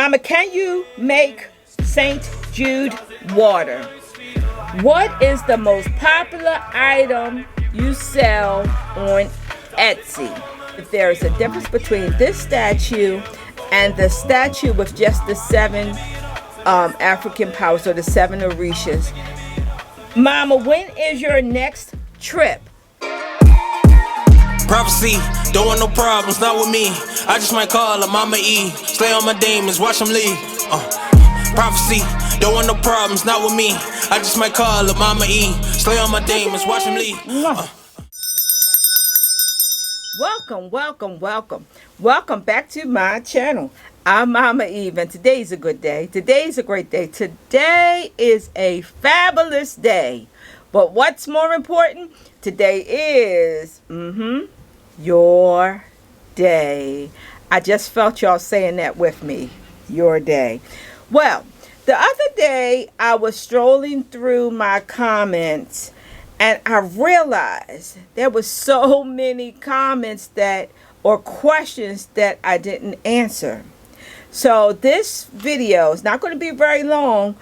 Mama, can you make St. Jude water? What is the most popular item you sell on Etsy? If there is a difference between this statue and the statue with just the seven African powers, or the seven Orishas. Mama, when is your next trip? Prophecy, don't want no problems, not with me. I just might call her Mama E. Slay on my demons, watch them leave. Prophecy, don't want no problems, not with me. I just might call her Mama E. Slay on my demons, watch them leave. Welcome back to my channel. I'm Mama Eve, and today's a good day. Today's a great day. Today is a fabulous day. But what's more important? Today is your day. I just felt y'all saying that with me. Your day. Well, the other day I was strolling through my comments and I realized there was so many comments or questions that I didn't answer. So this video is not going to be very long,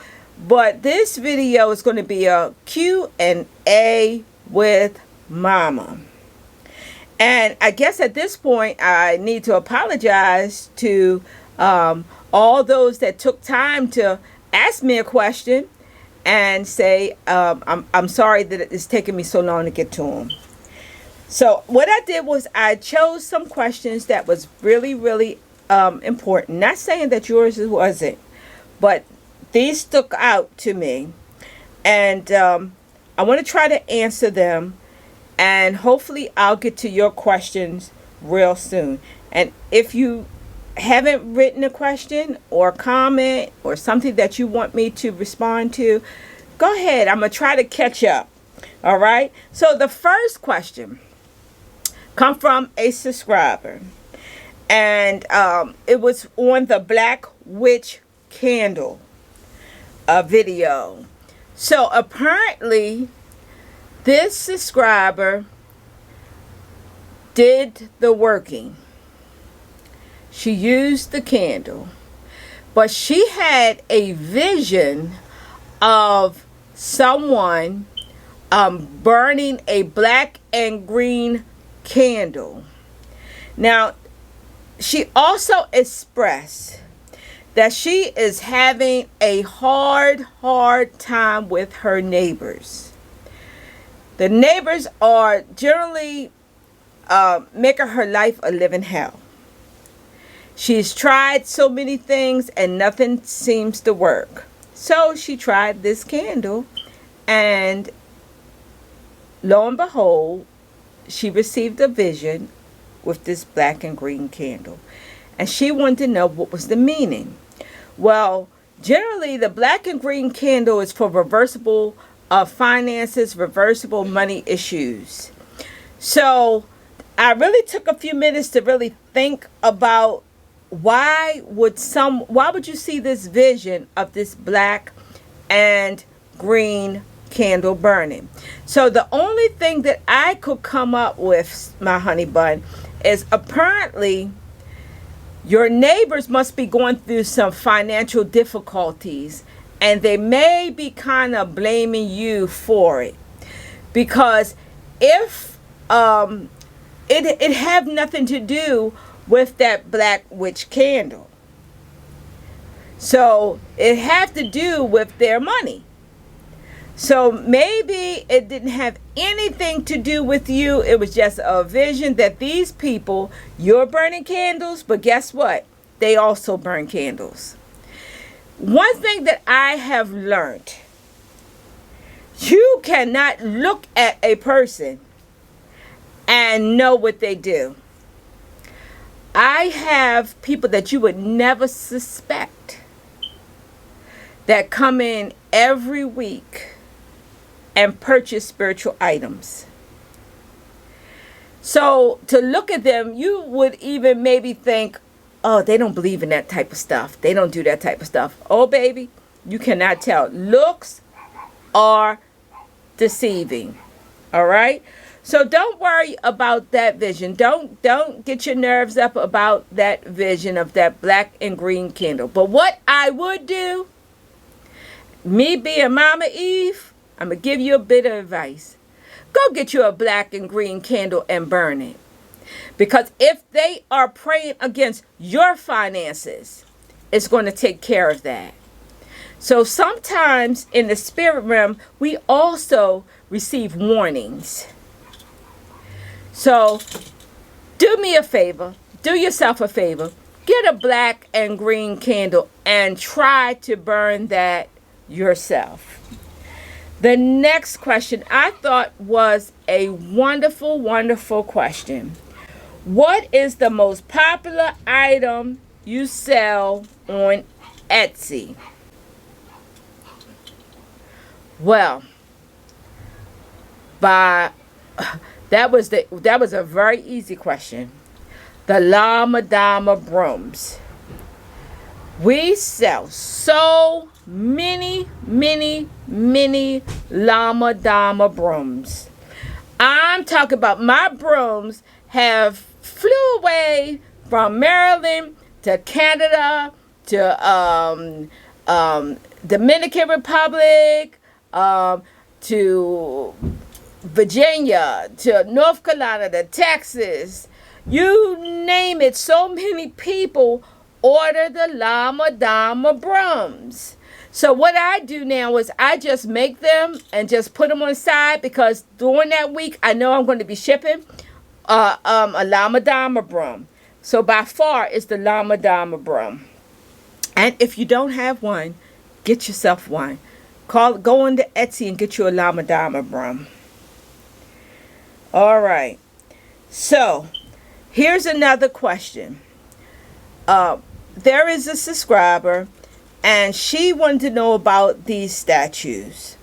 but this video is going to be a Q&A with Mama. And I guess at this point, I need to apologize to all those that took time to ask me a question and say, I'm sorry that it's taken me so long to get to them. So what I did was I chose some questions that was really, really important. Not saying that yours wasn't, but these stuck out to me. And I want to try to answer them. And hopefully I'll get to your questions real soon. And if you haven't written a question or comment or something that you want me to respond to, go ahead. I'm going to try to catch up. All right. So the first question come from a subscriber. And it was on the Black Witch candle video. So apparently this subscriber did the working. She used the candle, but she had a vision of someone burning a black and green candle. Now, she also expressed that she is having a hard time with her neighbors. The neighbors are generally making her life a living hell. She's tried so many things and nothing seems to work. So she tried this candle, and lo and behold, she received a vision with this black and green candle. And she wanted to know what was the meaning. Well, generally the black and green candle is for reversible finances, reversible money issues. So I really took a few minutes to really think about why would you see this vision of this black and green candle burning? So the only thing that I could come up with, my honey bun, is apparently your neighbors must be going through some financial difficulties, and they may be kind of blaming you for it, because if it have nothing to do with that Black Witch candle, so it have to do with their money. So maybe it didn't have anything to do with you. It was just a vision that these people, you're burning candles, but guess what? They also burn candles. One thing that I have learned, you cannot look at a person and know what they do. I have people that you would never suspect that come in every week and purchase spiritual items. So to look at them, you would even maybe think, oh, they don't believe in that type of stuff. They don't do that type of stuff. Oh, baby, you cannot tell. Looks are deceiving. All right. So don't worry about that vision. Don't get your nerves up about that vision of that black and green candle. But what I would do, me being Mama Eve, I'm going to give you a bit of advice. Go get you a black and green candle and burn it. Because if they are praying against your finances, it's going to take care of that. So sometimes in the spirit realm, we also receive warnings. So do me a favor, do yourself a favor, get a black and green candle and try to burn that yourself. The next question I thought was a wonderful, wonderful question. What is the most popular item you sell on Etsy? Well, that was a very easy question. The Llama Dama brooms. We sell so many Llama Dama brooms. I'm talking about my brooms have flew away from Maryland to Canada to Dominican Republic, to Virginia, to North Carolina, to Texas, you name it. So many people order the Llama Dama brooms. So what I do now is I just make them and just put them on the side, because during that week I know I'm going to be shipping a Llama Dama broom. So by far it's the Llama Dama broom. And if you don't have one, get yourself one. Go into Etsy and get you a Llama Dama broom. All right. So here's another question. There is a subscriber, and she wanted to know about these statues.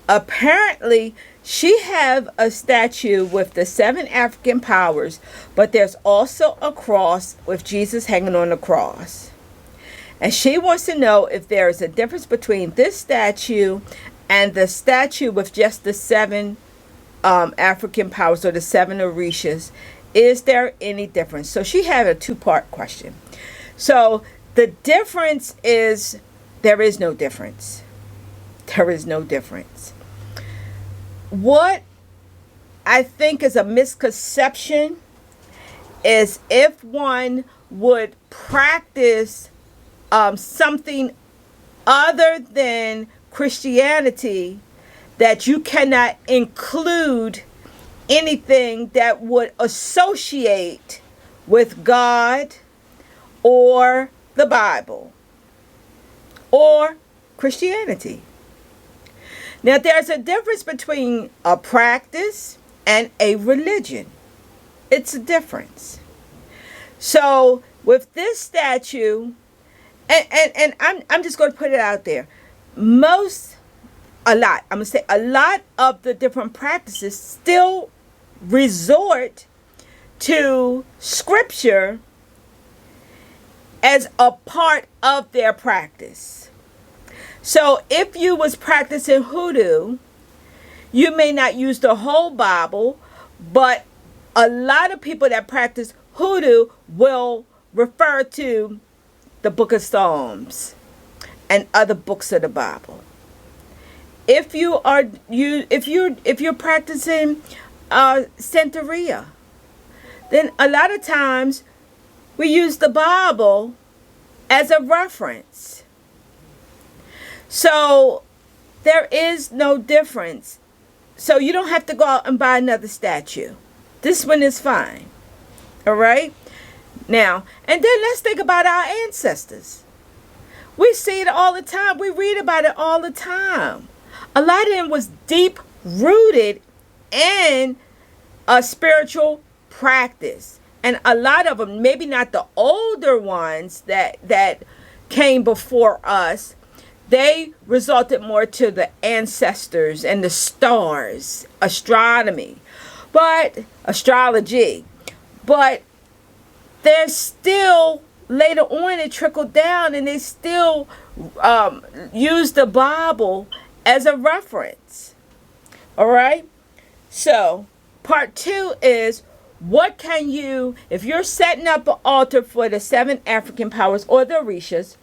Apparently, she have a statue with the 7 African powers, but there's also a cross with Jesus hanging on the cross. And she wants to know if there is a difference between this statue and the statue with just the 7 African powers, or the 7 Orishas. Is there any difference? So she had a 2-part question. So the difference is, there is no difference. There is no difference. What I think is a misconception is if one would practice something other than Christianity, that you cannot include anything that would associate with God or the Bible or Christianity. Now, there's a difference between a practice and a religion. It's a difference. So with this statue, and I'm just going to put it out there, a lot of the different practices still resort to scripture as a part of their practice. So if you was practicing hoodoo, you may not use the whole Bible, but a lot of people that practice hoodoo will refer to the Book of Psalms and other books of the Bible. If you're practicing Santeria, then a lot of times we use the Bible as a reference. So there is no difference. So you don't have to go out and buy another statue. This one is fine. All right? Now, and then let's think about our ancestors. We see it all the time. We read about it all the time. A lot of them was deep rooted in a spiritual practice. And a lot of them, maybe not the older ones that came before us, they resulted more to the ancestors and the stars, astrology. But there's still, later on it trickled down, and they still use the Bible as a reference. All right? So Part 2 is, what can you, if you're setting up an altar for the 7 African powers or the Orishas,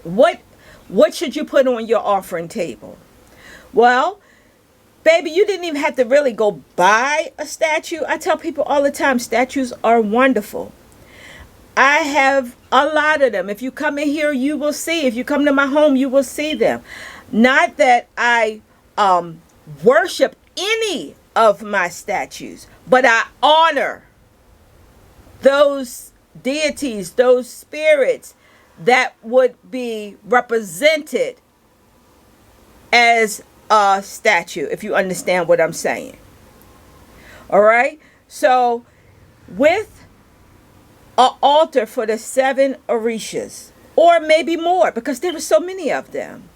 what should you put on your offering table? Well, baby, you didn't even have to really go buy a statue. I tell people all the time, statues are wonderful. I have a lot of them. If you come in here, you will see. If you come to my home, you will see them. Not that I worship any of my statues, but I honor those deities, those spirits that would be represented as a statue, if you understand what I'm saying. All right? So, with an altar for the 7 Orishas, or maybe more, because there are so many of them,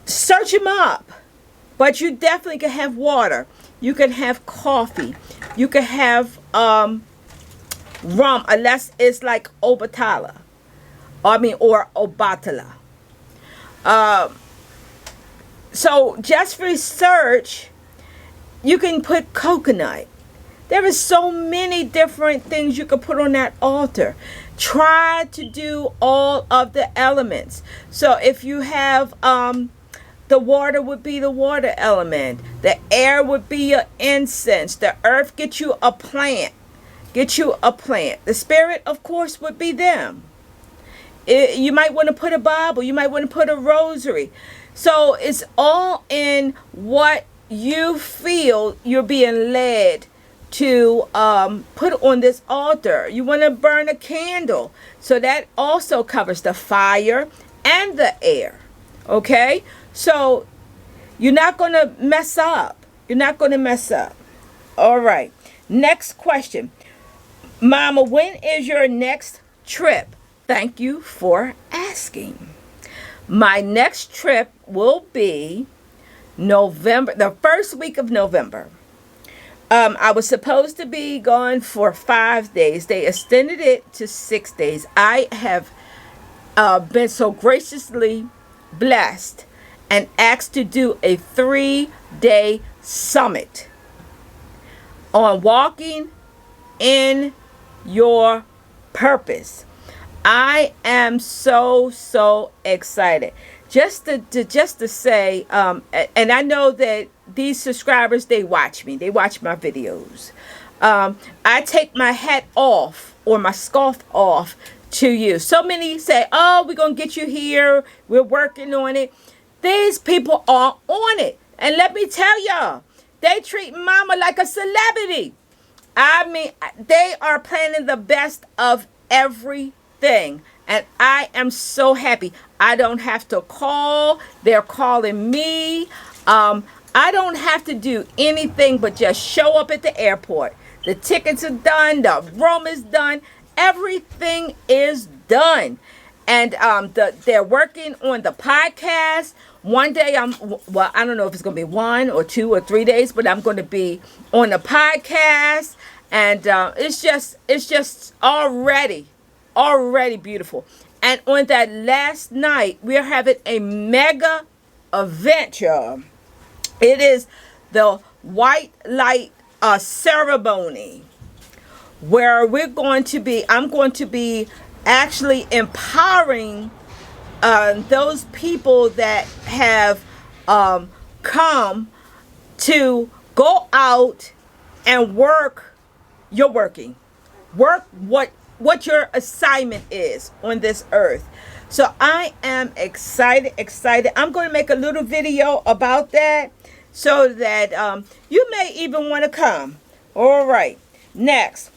search them up. But you definitely can have water. You can have coffee. You can have rum, unless it's like Obatala. Or Obatala. So just research. You can put coconut. There is so many different things you can put on that altar. Try to do all of the elements. So if you have the water would be the water element. The air would be your incense. The earth, get you a plant. Get you a plant. The spirit, of course, would be them. You might want to put a Bible. You might want to put a rosary. So it's all in what you feel you're being led to put on this altar. You want to burn a candle. So that also covers the fire and the air. Okay? So you're not going to mess up. You're not going to mess up. All right. Next question. Mama, when is your next trip? Thank you for asking. My next trip will be November, the first week of November. I was supposed to be gone for 5 days. They extended it to 6 days. I have been so graciously blessed and asked to do a 3-day summit on walking in your purpose. I am so excited. Just to say, and I know that these subscribers, they watch me. They watch my videos. I take my hat off, or my scarf off, to you. So many say, oh, we're going to get you here. We're working on it. These people are on it. And let me tell y'all, they treat Mama like a celebrity. I mean, they are planning the best of everything. And I am so happy. I don't have to call. They're calling me. I don't have to do anything but just show up at the airport. The tickets are done. The room is done. Everything is done. And they're working on the podcast. One day I don't know if it's going to be 1 or 2 or 3 days, but I'm going to be on the podcast. And it's just already beautiful. And on that last night, we're having a mega event, y'all. It is the white light ceremony, where I'm going to be actually empowering those people that have come to go out and work. You're working. Work what your assignment is on this earth. So I am excited. I'm going to make a little video about that, so that you may even want to come. All right. Next,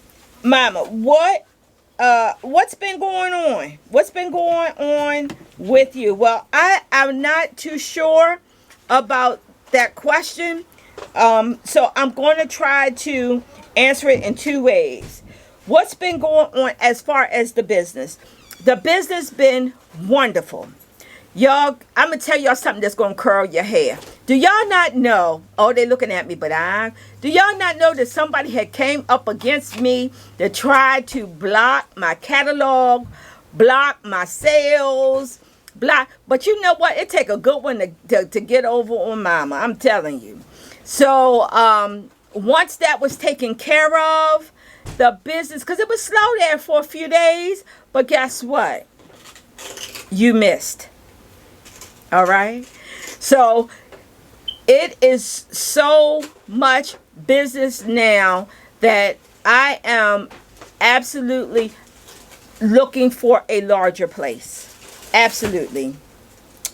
Mama, what's been going on? What's been going on with you? Well, I'm not too sure about that question. So I'm going to try to answer it in 2 ways. What's been going on as far as the business? The business been wonderful. Y'all, I'm going to tell y'all something that's going to curl your hair. Do y'all not know? Oh, they're looking at me, but do y'all not know that somebody had came up against me to try to block my catalog, block my sales, block? But you know what? It take a good one to get over on Mama. I'm telling you. So once that was taken care of, the business, because it was slow there for a few days, but guess what? You missed. All right. So it is so much business now that I am absolutely looking for a larger place. Absolutely.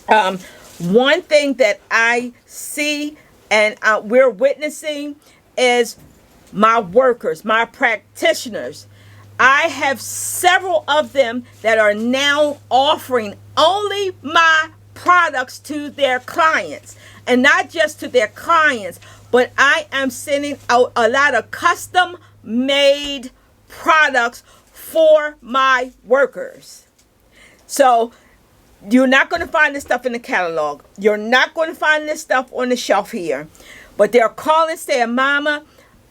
One thing that I see and we're witnessing is my workers, my practitioners. I have several of them that are now offering only my products to their clients, and not just to their clients, but I am sending out a lot of custom made products for my workers. So you're not going to find this stuff in the catalog. You're not going to find this stuff on the shelf here. But they're calling saying, Mama,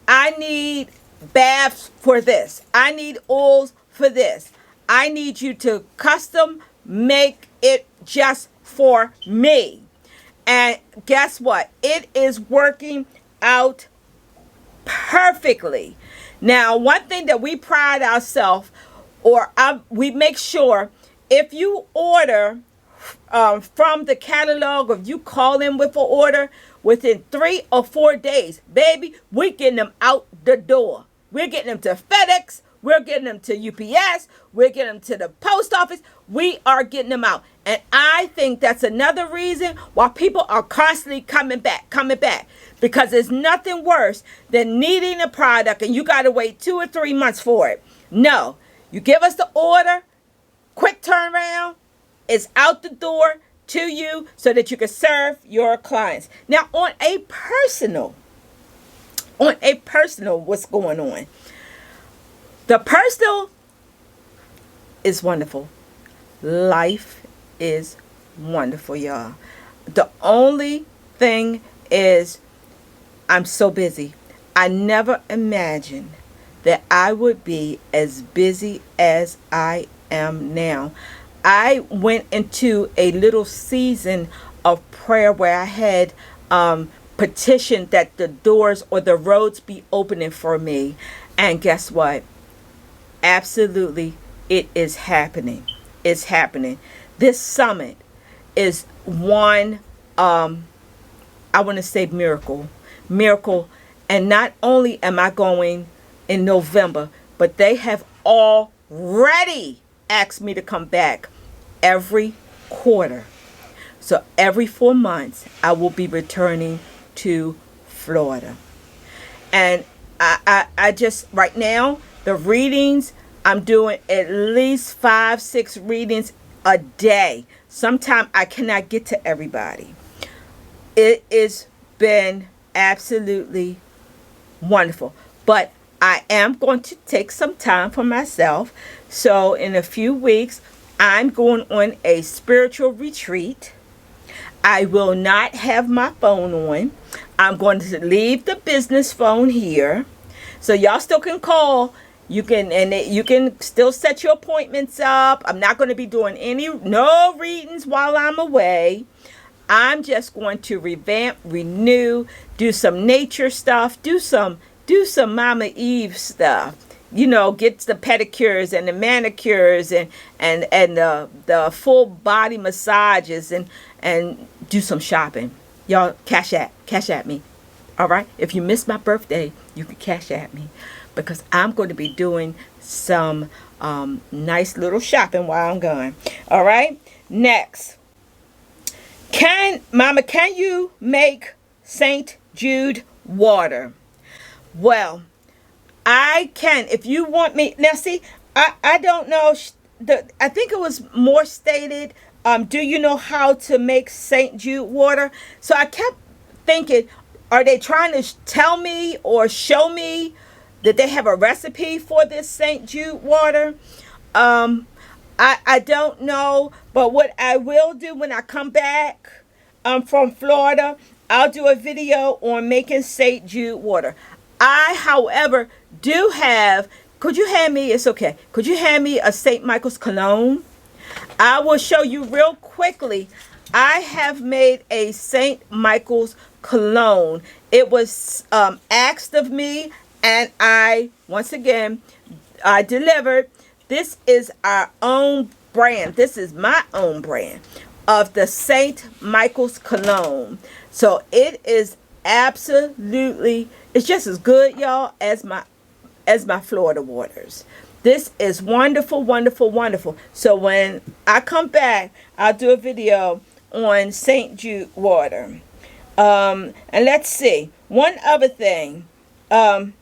I need baths for this. I need oils for this. I need you to custom make it just for me. And guess what? It is working out perfectly. Now, one thing that we pride ourselves, we make sure, if you order from the catalog, or if you call in with an order, within 3 or 4 days, baby, we're getting them out the door. We're getting them to FedEx. We're getting them to UPS. We're getting them to the post office. We are getting them out. And I think that's another reason why people are constantly coming back. Because there's nothing worse than needing a product and you got to wait 2 or 3 months for it. No, you give us the order, quick turnaround, it's out the door to you so that you can serve your clients. Now, on a personal, what's going on? The personal is wonderful. Life is wonderful, y'all. The only thing is I'm so busy. I never imagined that I would be as busy as I am now. I went into a little season of prayer where I had petitioned that the doors or the roads be opening for me. And guess what? Absolutely, it is happening. It's happening. This summit is one, I want to say miracle. And not only am I going in November, but they have already asked me to come back every quarter. So every 4 months, I will be returning to Florida. And I just, right now, the readings, I'm doing at least 5-6 readings a day. Sometimes I cannot get to everybody. It has been absolutely wonderful. But I am going to take some time for myself. So in a few weeks, I'm going on a spiritual retreat. I will not have my phone on. I'm going to leave the business phone here. So y'all still can call. You can still set your appointments up. I'm not going to be doing no readings while I'm away. I'm just going to revamp, renew, do some nature stuff, do some Mama Eve stuff. You know, get the pedicures and the manicures and the full body massages and do some shopping. Y'all cash at me. All right? If you missed my birthday, you can cash at me, because I'm going to be doing some nice little shopping while I'm gone. All right? Next. Can you make St. Jude water? Well, I can. If you want me. Now, see, I don't know. I think it was more stated, do you know how to make St. Jude water? So I kept thinking, are they trying to tell me or show me that they have a recipe for this St. Jude water? I don't know. But what I will do when I come back from Florida, I'll do a video on making St. Jude water. I, however, do have, could you hand me a St. Michael's cologne? I will show you real quickly I have made a St. Michael's cologne. It was asked of me, and I delivered. This is our own brand. This is my own brand of the St. Michael's cologne. So it is absolutely, it's just as good, y'all, as my Florida waters. This is wonderful, wonderful, wonderful. So when I come back, I'll do a video on St. Jude water. And let's see. One other thing I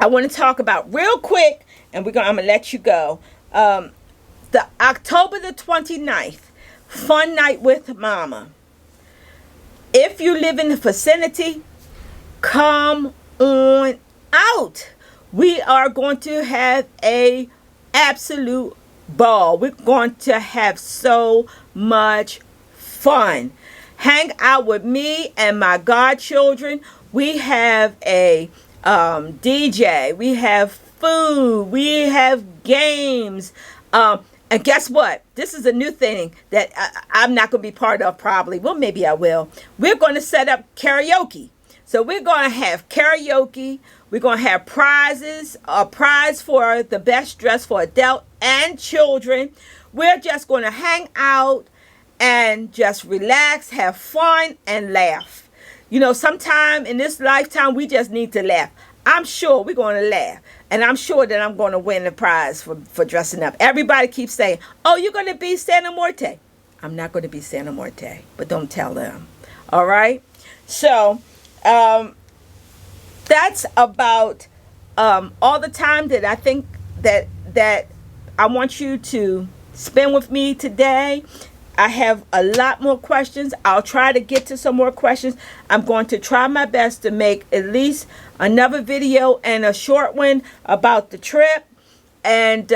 want to talk about real quick, and I'm going to let you go. The October the 29th, Fun Night with Mama. If you live in the vicinity, come on out. We are going to have a absolute ball. We're going to have so much fun. Hang out with me and my godchildren. We have a DJ. We have food. We have games. And guess what? This is a new thing that I'm not going to be part of probably. Well, maybe I will. We're going to set up karaoke. So we're going to have karaoke. We're going to have prizes. A prize for the best dress for adult and children. We're just going to hang out and just relax, have fun, and laugh. You know, sometime in this lifetime, we just need to laugh. I'm sure we're going to laugh. And I'm sure that I'm going to win the prize for dressing up. Everybody keeps saying, oh, you're going to be Santa Muerte. I'm not going to be Santa Muerte, but don't tell them. All right? So, that's about all the time that I think that I want you to spend with me today. I have a lot more questions. I'll try to get to some more questions. I'm going to try my best to make at least another video and a short one about the trip. And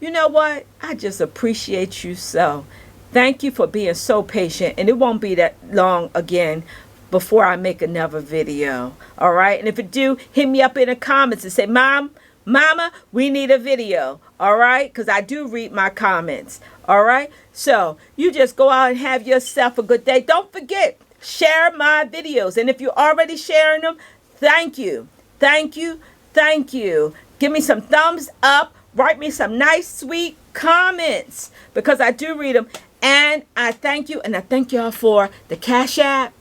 you know what? I just appreciate you so. Thank you for being so patient. And it won't be that long again before I make another video. All right? And if it do, hit me up in the comments and say, Mama, we need a video. All right? Because I do read my comments. All right? So you just go out and have yourself a good day. Don't forget, share my videos. And if you're already sharing them, thank you. Thank you. Thank you. Give me some thumbs up. Write me some nice, sweet comments because I do read them. And I thank you. And I thank y'all for the Cash App.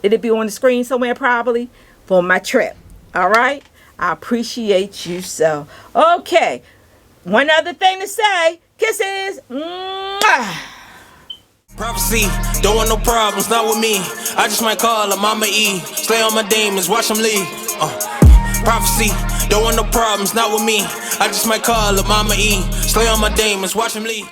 It'll be on the screen somewhere probably for my trip. All right? I appreciate you so. Okay. One other thing to say. Kisses. Mwah. Prophecy, don't want no problems, not with me. I just might call her Mama E. Slay on my demons, watch them leave. Prophecy, don't want no problems, not with me. I just might call her Mama E. Slay on my demons, watch them leave.